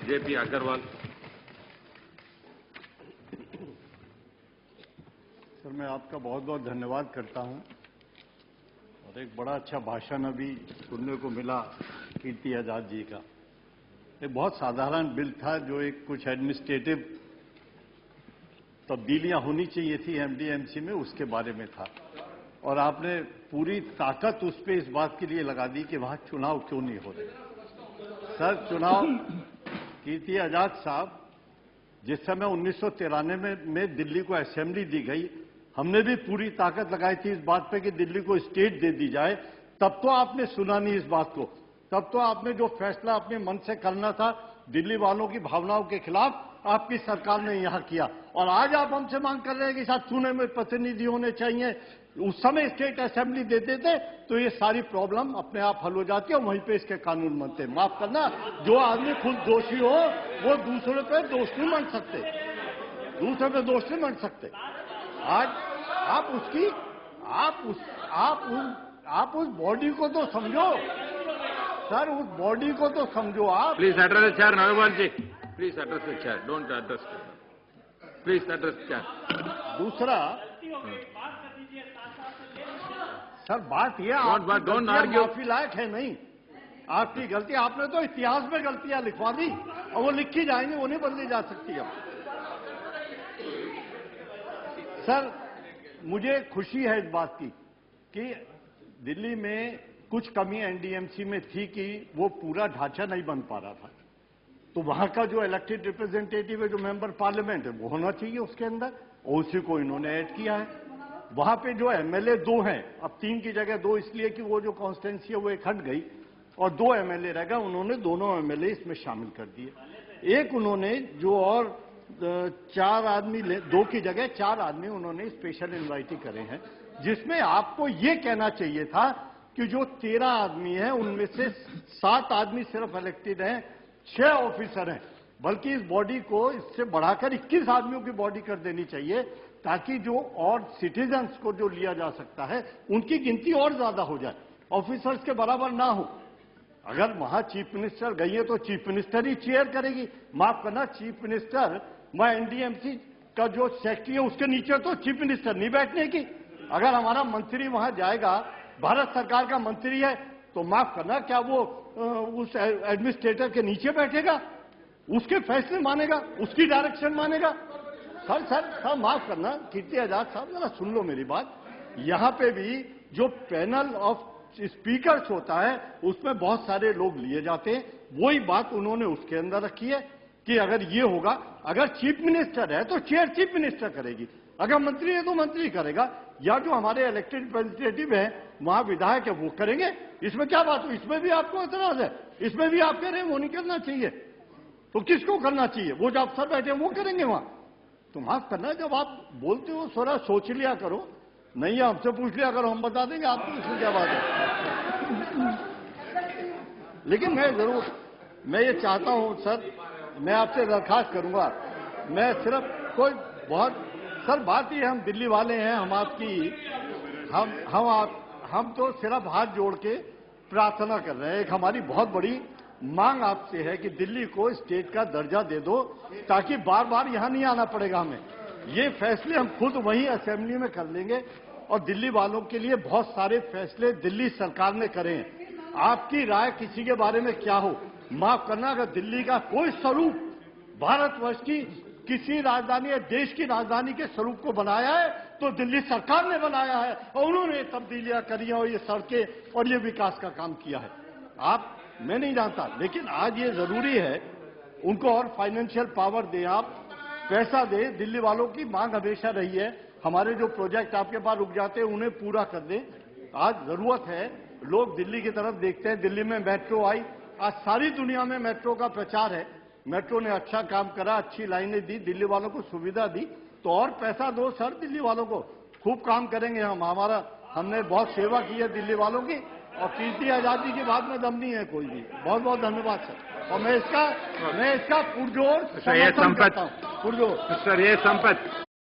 JP Agarwal. Sir, मैं आपका बहुत बहुत धन्यवाद करता हूं और एक बड़ा अच्छा भाषण अभी सुनने को मिला कीर्ति आजाद जी का। एक बहुत साधारण बिल था जो एक कुछ एडमिनिस्ट्रेटिव तब्दीलियां होनी चाहिए थी एमडीएमसी में, उसके बारे में था। और आपने पूरी ताकत उस पर इस बात के लिए लगा दी कि वहां चुनाव क्यों नहीं हो रहे। सर, चुनाव कीर्ति आजाद साहब, जिस समय 1993 में दिल्ली को असेंबली दी गई, हमने भी पूरी ताकत लगाई थी इस बात पे कि दिल्ली को स्टेट दे दी जाए। तब तो आपने सुना नहीं इस बात को। तब तो आपने जो फैसला अपने मन से करना था दिल्ली वालों की भावनाओं के खिलाफ, आपकी सरकार ने यहां किया। और आज आप हमसे मांग कर रहे हैं कि साथ चुने में प्रतिनिधि होने चाहिए। उस समय स्टेट असेंबली देते थे तो ये सारी प्रॉब्लम अपने आप हल हो जाती है और वहीं पे इसके कानून बनते। माफ करना, जो आदमी खुद दोषी हो वो दूसरे पे दोष नहीं बन सकते, दूसरे पे दोष नहीं बन सकते। आज आप उस बॉडी को तो समझो सर, उस बॉडी को तो समझो आप। Please address the chair Navjot ji, please address the chair, don't address, please address the chair. दूसरा सर, बात यह माफी लायक है नहीं। आपकी गलती, आपने तो इतिहास में गलतियां लिखवा दी और वो लिखी जाएंगी, वो नहीं बदली जा सकती। अब सर, मुझे खुशी है इस बात की कि दिल्ली में कुछ कमी एनडीएमसी में थी कि वो पूरा ढांचा नहीं बन पा रहा था। तो वहां का जो इलेक्टेड रिप्रेजेंटेटिव है, जो मेंबर पार्लियामेंट है, वो होना चाहिए उसके अंदर, और उसी को इन्होंने ऐड किया है। वहां पे जो एमएलए 2 हैं, अब 3 की जगह 2 इसलिए कि वो जो कॉन्स्टिट्यूंसी है वो एक हट गई और 2 एमएलए रह गए, उन्होंने दोनों एमएलए इसमें शामिल कर दिए। एक उन्होंने जो और 4 आदमी, 2 की जगह 4 आदमी उन्होंने स्पेशल इन्वाइटी करे हैं, जिसमें आपको ये कहना चाहिए था कि जो 13 आदमी हैं उनमें से 7 आदमी सिर्फ इलेक्टेड हैं, 6 ऑफिसर हैं। बल्कि इस बॉडी को इससे बढ़ाकर 21 आदमियों की बॉडी कर देनी चाहिए, ताकि जो और सिटीजन्स को जो लिया जा सकता है उनकी गिनती और ज्यादा हो जाए, ऑफिसर्स के बराबर ना हो। अगर वहां चीफ मिनिस्टर गई है तो चीफ मिनिस्टर ही चेयर करेगी। माफ करना, चीफ मिनिस्टर, मैं एनडीएमसी का जो सेक्रेटरी है उसके नीचे तो चीफ मिनिस्टर नहीं बैठने की। अगर हमारा मंत्री वहां जाएगा, भारत सरकार का मंत्री है, तो माफ करना, क्या वो उस एडमिनिस्ट्रेटर के नीचे बैठेगा, उसके फैसले मानेगा, उसकी डायरेक्शन मानेगा? सर माफ करना, कीर्ति आजाद साहब जरा सुन लो मेरी बात। यहां पे भी जो पैनल ऑफ स्पीकर्स होता है उसमें बहुत सारे लोग लिए जाते हैं। वही बात उन्होंने उसके अंदर रखी है कि अगर ये होगा, अगर चीफ मिनिस्टर है तो चेयर चीफ मिनिस्टर करेगी, अगर मंत्री है तो मंत्री करेगा, या जो हमारे इलेक्टेड रिप्रेजेंटेटिव है वहां विधायक है वो करेंगे। इसमें क्या बात हुई? इसमें भी आपको एतराज है? इसमें भी आप कह रहे हैं वो नहीं करना चाहिए, तो किसको करना चाहिए? वो जो अफसर बैठे हैं वो करेंगे वहां। तो माफ करना, जब आप बोलते हो थोड़ा सोच लिया करो, नहीं हमसे पूछ लिया करो, हम बता देंगे आपको इसमें क्या बात है। लेकिन मैं ये चाहता हूं सर, मैं आपसे दरखास्त करूंगा, मैं सिर्फ कोई बहुत सर बात ही, हम दिल्ली वाले हैं, हम आपकी हम तो सिर्फ हाथ जोड़ के प्रार्थना कर रहे हैं। एक हमारी बहुत बड़ी मांग आपसे है कि दिल्ली को स्टेट का दर्जा दे दो, ताकि बार बार यहां नहीं आना पड़ेगा हमें। ये फैसले हम खुद वहीं असेंबली में कर लेंगे और दिल्ली वालों के लिए बहुत सारे फैसले दिल्ली सरकार ने करे हैं। आपकी राय किसी के बारे में क्या हो, माफ करना, अगर दिल्ली का कोई स्वरूप भारतवर्ष की किसी राजधानी या देश की राजधानी के स्वरूप को बनाया है तो दिल्ली सरकार ने बनाया है, और उन्होंने तब्दीलियां करी हैं और ये सड़कें और ये विकास का काम किया है। मैं नहीं जानता, लेकिन आज ये जरूरी है उनको और फाइनेंशियल पावर दें, आप पैसा दें। दिल्ली वालों की मांग हमेशा रही है, हमारे जो प्रोजेक्ट आपके पास रुक जाते हैं उन्हें पूरा कर दें। आज जरूरत है, लोग दिल्ली की तरफ देखते हैं। दिल्ली में मेट्रो आई, आज सारी दुनिया में मेट्रो का प्रचार है। मेट्रो ने अच्छा काम करा, अच्छी लाइनें दी, दिल्ली वालों को सुविधा दी, तो और पैसा दो सर दिल्ली वालों को, खूब काम करेंगे हम। हमने बहुत सेवा की है दिल्ली वालों की, और कीर्ति आजादी की बात में दम नहीं है कोई भी। बहुत बहुत धन्यवाद सर, और मैं इसका पुरजोर समर्थन करता हूं। पुरजोर सर, ये संपत